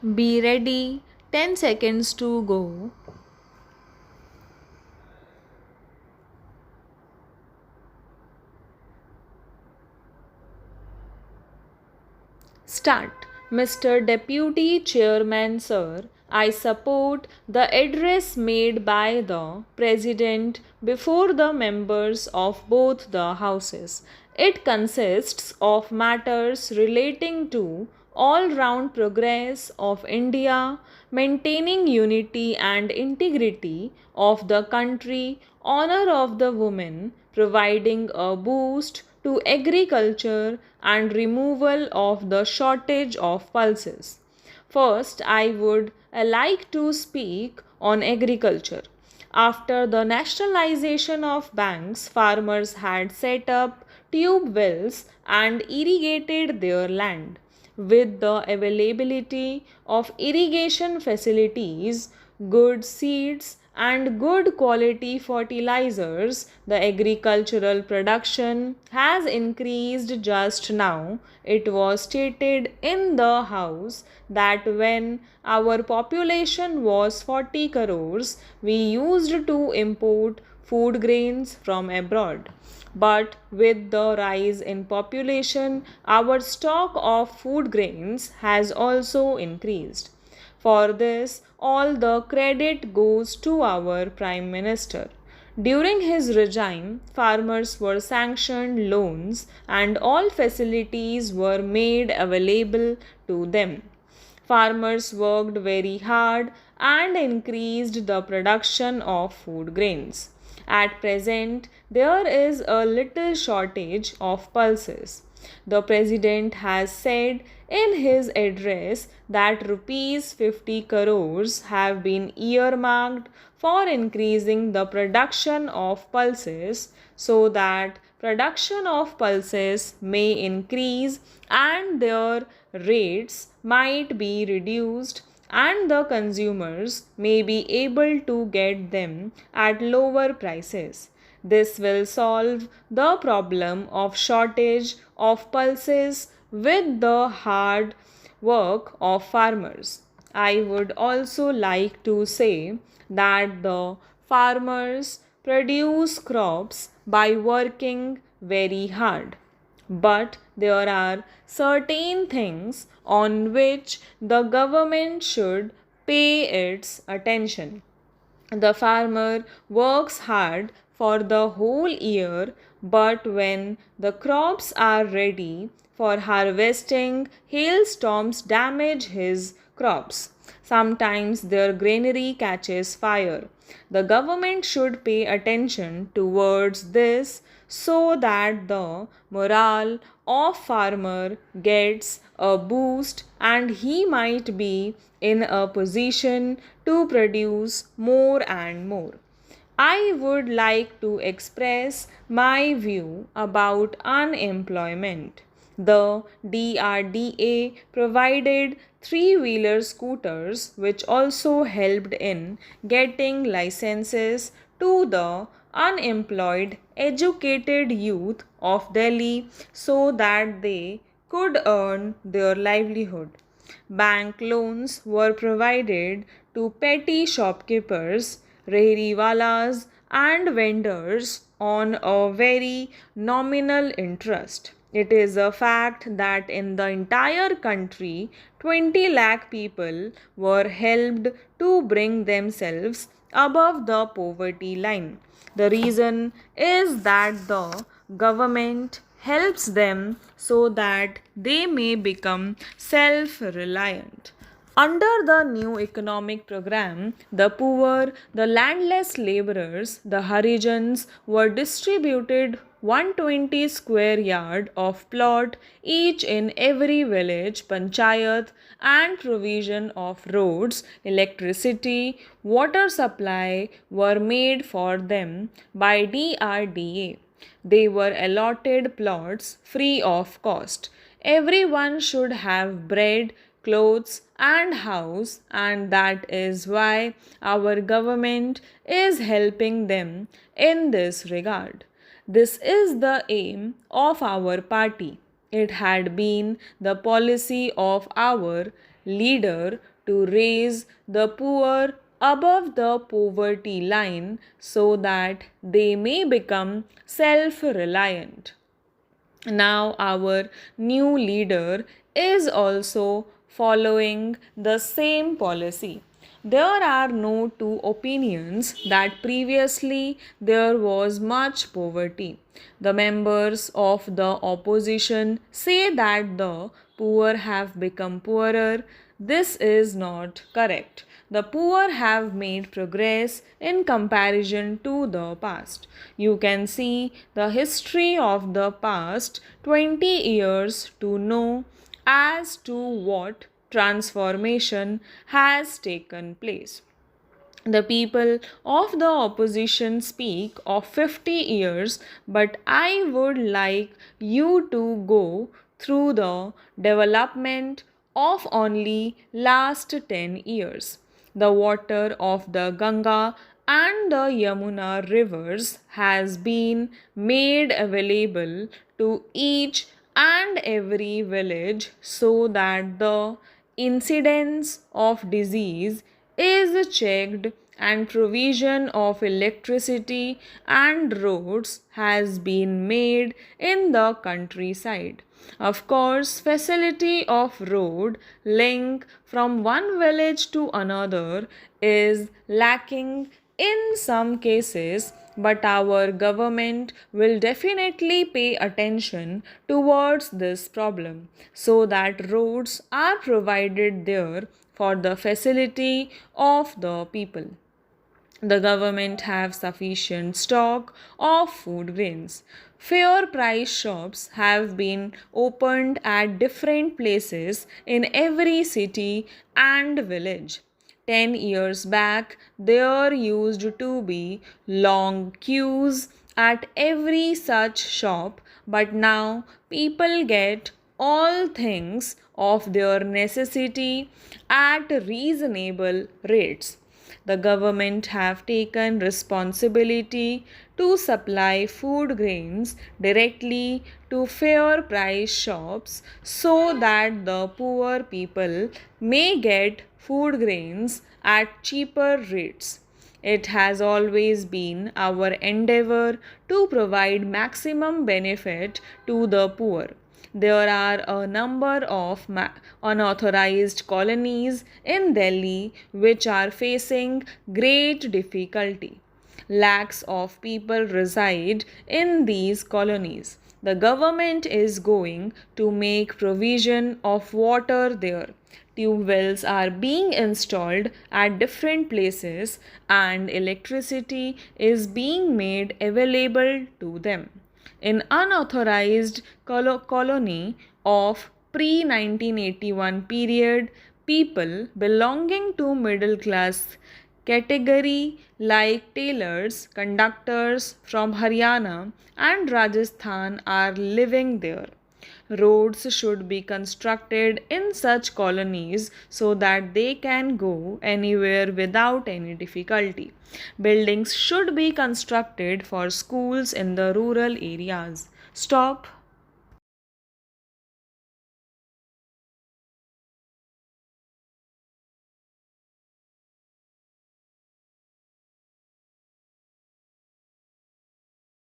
Be ready. 10 seconds to go. Start. Mr. Deputy Chairman, sir, I support the address made by the President before the members of both the houses. It consists of matters relating to all round progress of India, maintaining unity and integrity of the country, honor of the woman, providing a boost to agriculture and removal of the shortage of pulses. First, I would like to speak on agriculture. After the nationalization of banks, farmers had set up tube wells and irrigated their land. With the availability of irrigation facilities, good seeds, and good quality fertilizers, the agricultural production has increased just now. It was stated in the House that when our population was 40 crores, we used to import food grains from abroad. But with the rise in population, our stock of food grains has also increased. For this, all the credit goes to our Prime Minister. During his regime, farmers were sanctioned loans and all facilities were made available to them. Farmers worked very hard and increased the production of food grains. At present, there is a little shortage of pulses. The President has said in his address that rupees 50 crores have been earmarked for increasing the production of pulses so that production of pulses may increase and their rates might be reduced and the consumers may be able to get them at lower prices. This will solve the problem of shortage of pulses with the hard work of farmers. I would also like to say that the farmers produce crops by working very hard. But there are certain things on which the government should pay its attention. The farmer works hard for the whole year, but when the crops are ready for harvesting, hailstorms damage his crops. Sometimes their granary catches fire. The government should pay attention towards this so that the morale of farmer gets a boost and he might be in a position to produce more and more. I would like to express my view about unemployment. The DRDA provided three-wheeler scooters which also helped in getting licenses to the unemployed educated youth of Delhi so that they could earn their livelihood. Bank loans were provided to petty shopkeepers, rehriwalas, and vendors on a very nominal interest. It is a fact that in the entire country, 20 lakh people were helped to bring themselves above the poverty line. The reason is that the government helps them so that they may become self reliant. Under the new economic program, the poor, the landless laborers, the Harijans were distributed 120 square yard of plot each in every village, panchayat, and provision of roads, electricity, water supply were made for them by DRDA. They were allotted plots free of cost. Everyone should have bread, clothes, and house, and that is why our government is helping them in this regard. This is the aim of our party. It had been the policy of our leader to raise the poor above the poverty line so that they may become self reliant. Now, our new leader is also following the same policy. There are no two opinions that previously there was much poverty. The members of the opposition say that the poor have become poorer. This is not correct. The poor have made progress in comparison to the past. You can see the history of the past 20 years to know as to what transformation has taken place. The people of the opposition speak of 50 years, but I would like you to go through the development of only last 10 years. The water of the Ganga and the Yamuna rivers has been made available to each and every village so that the incidence of disease is checked and provision of electricity and roads has been made in the countryside. Of course, facility of road link from one village to another is lacking in some cases, but our government will definitely pay attention towards this problem so that roads are provided there for the facility of the people. The government have sufficient stock of food grains. Fair price shops have been opened at different places in every city and village. 10 years back, there used to be long queues at every such shop, but now people get all things of their necessity at reasonable rates. The government have taken responsibility to supply food grains directly to fair price shops so that the poor people may get food grains at cheaper rates. It has always been our endeavor to provide maximum benefit to the poor. There are a number of unauthorized colonies in Delhi which are facing great difficulty. Lakhs of people reside in these colonies. The government is going to make provision of water there. Tube wells are being installed at different places and electricity is being made available to them. In unauthorized colony of pre-1981 period, people belonging to middle class category like tailors, conductors from Haryana and Rajasthan are living there. Roads should be constructed in such colonies so that they can go anywhere without any difficulty. Buildings should be constructed for schools in the rural areas. Stop.